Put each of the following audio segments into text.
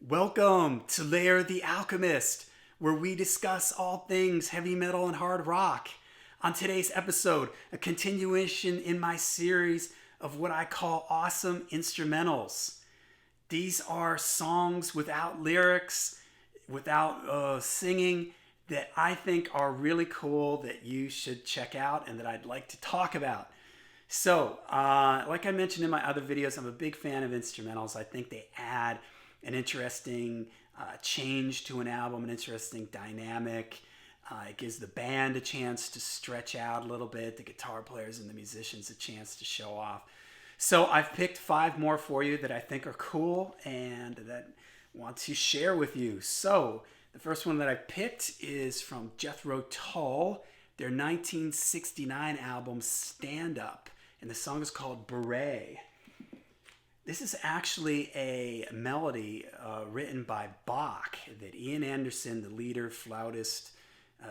Welcome to Lair the Alchemist, where we discuss all things heavy metal and hard rock. On today's episode, a continuation in my series of what I call awesome instrumentals. These are songs without lyrics, without singing, that I think are really cool that you should check out and that I'd like to talk about. So, like I mentioned in my other videos, I'm a big fan of instrumentals. I think they add an interesting change to an album, an interesting dynamic. It gives the band a chance to stretch out a little bit, the guitar players and the musicians a chance to show off. So I've picked 5 more for you that I think are cool and that I want to share with you. So the first one that I picked is from Jethro Tull, their 1969 album Stand Up, and the song is called Beret. This is actually a melody written by Bach that Ian Anderson, the leader, flautist,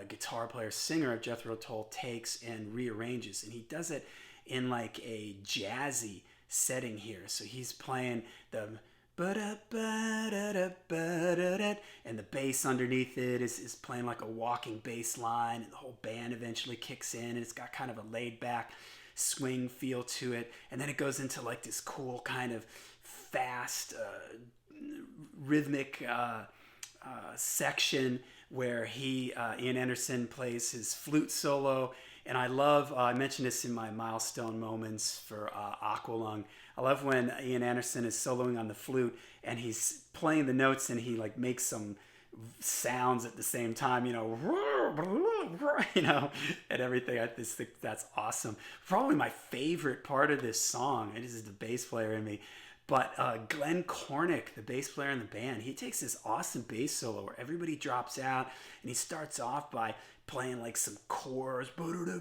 guitar player, singer of Jethro Tull, takes and rearranges. And he does it in like a jazzy setting here. So he's playing the and the bass underneath it is playing like a walking bass line, and the whole band eventually kicks in, and it's got kind of a laid back swing feel to it, and then it goes into like this cool kind of fast rhythmic section where Ian Anderson plays his flute solo. And I love, I mentioned this in my milestone moments for Aqualung. I love when Ian Anderson is soloing on the flute and he's playing the notes and he like makes some sounds at the same time, and everything. I just think that's awesome. Probably my favorite part of this song, and this is the bass player in me, but Glenn Cornick, the bass player in the band, he takes this awesome bass solo where everybody drops out and he starts off by playing like some chords, and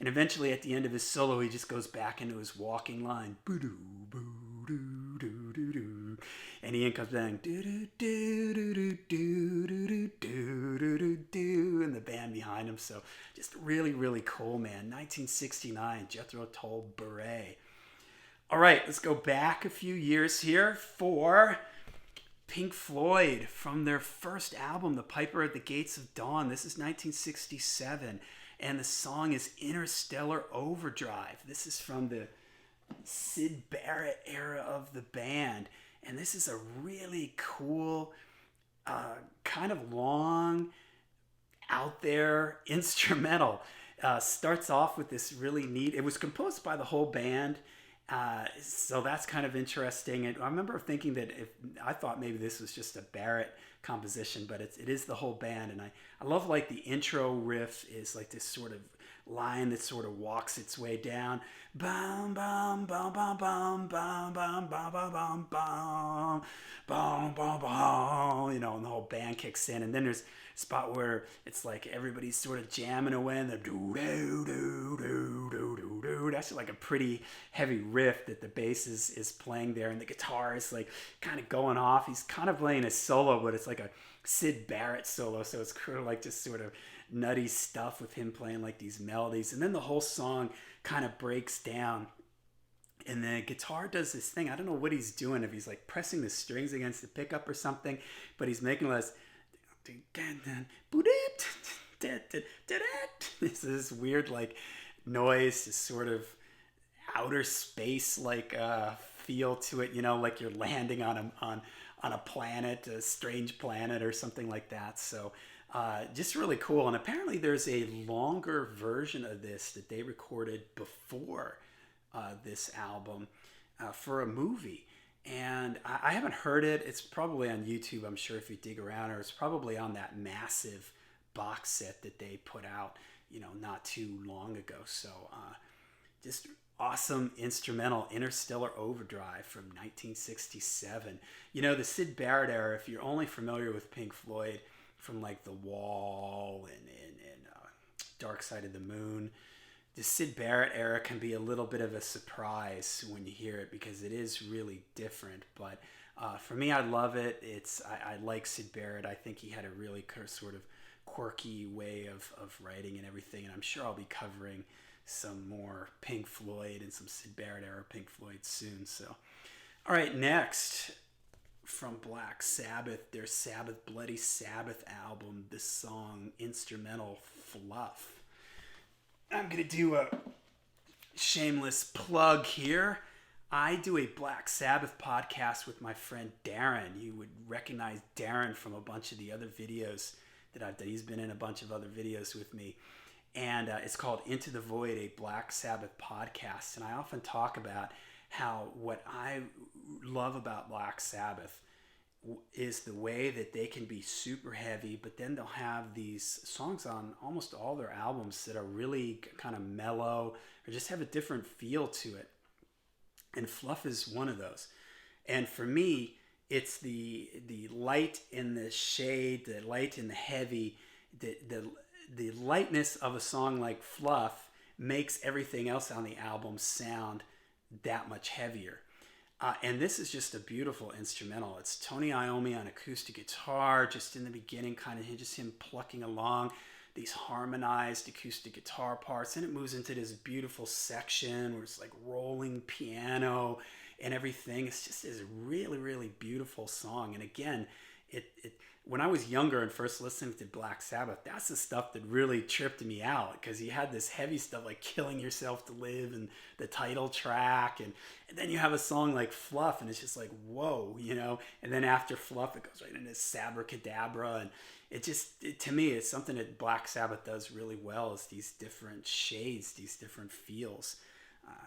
eventually at the end of his solo he just goes back into his walking line, and Ian comes down, and the band behind him. So just really, really cool, man. 1969, Jethro Tull, Beret. All right, let's go back a few years here for Pink Floyd from their first album, The Piper at the Gates of Dawn. This is 1967, and the song is Interstellar Overdrive. This is from the Syd Barrett era of the band, and this is a really cool, kind of long, out there instrumental. Starts off with this really neat, it was composed by the whole band, so that's kind of interesting. And I remember thinking that I thought maybe this was just a Barrett composition, but it is the whole band. And I love like the intro riff is like this sort of line that sort of walks its way down, bum bum bum bum bum bum bum bum bum bum bum bum bum bum, and the whole band kicks in, and then there's a spot where it's like everybody's sort of jamming away and they're do do do do do do do. That's like a pretty heavy riff that the bass is playing there, and the guitar is like kind of going off. He's kind of playing a solo, but it's like a Syd Barrett solo, so it's kind of like just sort of nutty stuff with him playing like these melodies, and then the whole song kind of breaks down and the guitar does this thing. I don't know what he's doing, if he's like pressing the strings against the pickup or something, but he's making this this weird like noise, this sort of outer space like feel to it, like you're landing on a planet, a strange planet or something like that. So just really cool. And apparently there's a longer version of this that they recorded before this album for a movie. And I haven't heard it. It's probably on YouTube, I'm sure, if you dig around, or it's probably on that massive box set that they put out, not too long ago. So just awesome instrumental, Interstellar Overdrive from 1967. The Syd Barrett era, if you're only familiar with Pink Floyd from like The Wall and Dark Side of the Moon, the Syd Barrett era can be a little bit of a surprise when you hear it because it is really different. But for me, I love it. I like Syd Barrett. I think he had a really sort of quirky way of writing and everything. And I'm sure I'll be covering some more Pink Floyd and some Syd Barrett era Pink Floyd soon. So All right, next from Black Sabbath, their Sabbath Bloody Sabbath album, the song instrumental Fluff. I'm going to do a shameless plug here. I do a Black Sabbath podcast with my friend Darren. You would recognize Darren from a bunch of the other videos that I've done. He's been in a bunch of other videos with me. And it's called Into the Void, a Black Sabbath podcast. And I often talk about how what I love about Black Sabbath is the way that they can be super heavy, but then they'll have these songs on almost all their albums that are really kind of mellow or just have a different feel to it. And Fluff is one of those. And for me, it's the light in the shade, the light in the heavy, the lightness of a song like Fluff makes everything else on the album sound that much heavier. And this is just a beautiful instrumental. It's Tony Iommi on acoustic guitar, just in the beginning, kind of just him plucking along these harmonized acoustic guitar parts. And it moves into this beautiful section where it's like rolling piano and everything. It's just this really, really beautiful song. And again, when I was younger and first listening to Black Sabbath, that's the stuff that really tripped me out, because you had this heavy stuff like Killing Yourself to Live and the title track, and then you have a song like Fluff, and it's just like, whoa, and then after Fluff, it goes right into Sabracadabra, and to me, it's something that Black Sabbath does really well, is these different shades, these different feels.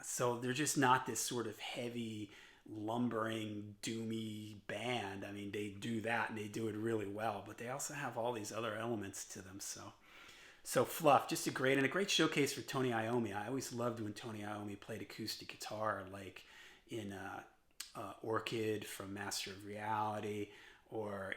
So they're just not this sort of heavy, lumbering, doomy band. I mean, they do that and they do it really well, but they also have all these other elements to them. So Fluff, just a great showcase for Tony Iommi. I always loved when Tony Iommi played acoustic guitar, like in Orchid from Master of Reality, or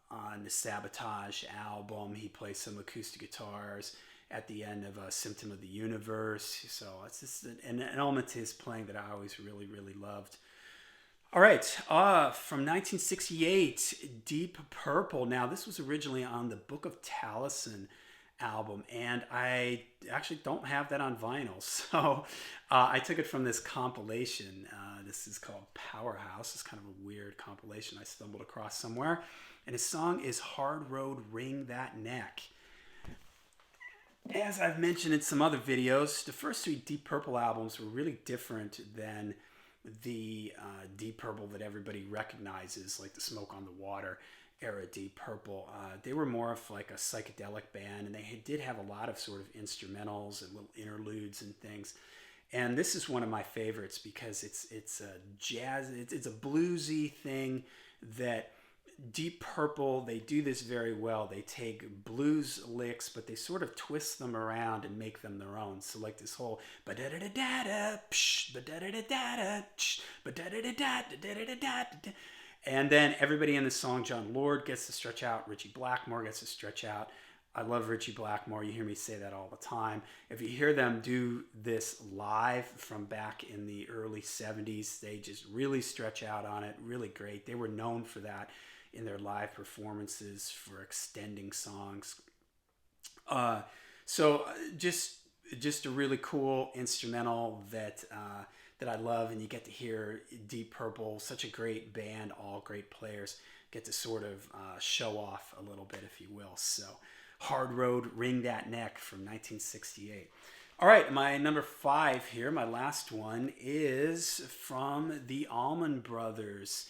on the Sabotage album, he plays some acoustic guitars at the end of Symptom of the Universe. So it's just an element to his playing that I always really, really loved. All right, from 1968, Deep Purple. Now, this was originally on the Book of Taliesin album, and I actually don't have that on vinyl. So I took it from this compilation. This is called Powerhouse. It's kind of a weird compilation I stumbled across somewhere. And his song is Hard Road, Wring That Neck. As I've mentioned in some other videos, the first three Deep Purple albums were really different than the Deep Purple that everybody recognizes, like the Smoke on the Water era Deep Purple. They were more of like a psychedelic band, and they did have a lot of sort of instrumentals and little interludes and things. And this is one of my favorites because it's a jazz, it's a bluesy thing that Deep Purple, they do this very well. They take blues licks, but they sort of twist them around and make them their own. So like this whole ba-da-da-da-da, psh, ba-da-da-da-da, psh, ba-da-da-da-da, and then everybody in the song, John Lord gets to stretch out, Richie Blackmore gets to stretch out. I love Richie Blackmore. You hear me say that all the time. If you hear them do this live from back in the early 70s, they just really stretch out on it. Really great. They were known for that in their live performances, for extending songs. So just a really cool instrumental that I love, and you get to hear Deep Purple, such a great band, all great players, get to sort of show off a little bit, if you will. So Hard Road, Wring That Neck from 1968. All right, my number 5 here, my last one, is from the Almond Brothers.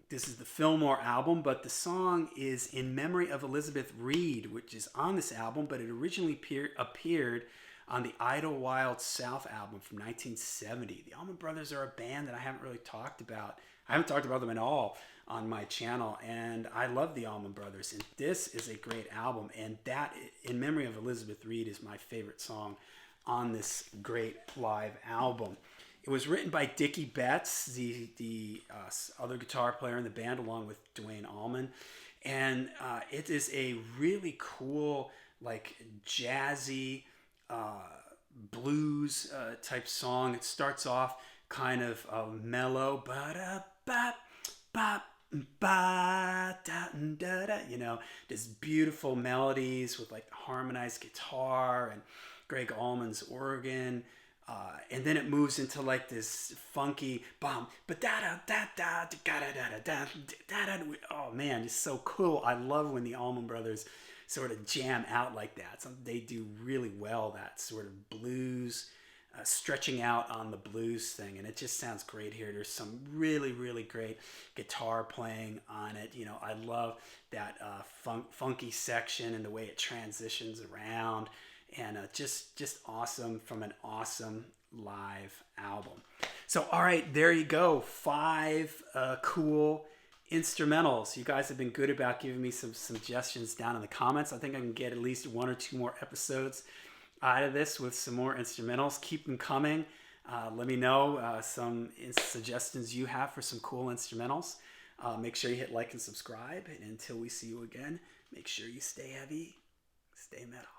This is the Fillmore album, but the song is In Memory of Elizabeth Reed, which is on this album, but it originally appeared on the Idlewild South album from 1970. The Almond Brothers are a band that I haven't really talked about. I haven't talked about them at all on my channel, and I love the Almond Brothers, and this is a great album, and that, In Memory of Elizabeth Reed, is my favorite song on this great live album. It was written by Dickie Betts, the other guitar player in the band, along with Duane Allman. And it is a really cool, like jazzy blues type song. It starts off kind of mellow, just beautiful melodies with like harmonized guitar and Greg Allman's organ. And then it moves into like this funky bomb, but da da da da da da da da da. Oh man, it's so cool. I love when the Almond Brothers sort of jam out like that. So they do really well that sort of blues, stretching out on the blues thing, and it just sounds great here. There's some really, really great guitar playing on it. You know, I love that funky section and the way it transitions around, and just awesome from an awesome live album. So, all right, there you go. 5 cool instrumentals. You guys have been good about giving me some suggestions down in the comments. I think I can get at least 1 or 2 more episodes out of this with some more instrumentals. Keep them coming. Let me know some suggestions you have for some cool instrumentals. Make sure you hit like and subscribe. And until we see you again, make sure you stay heavy, stay metal.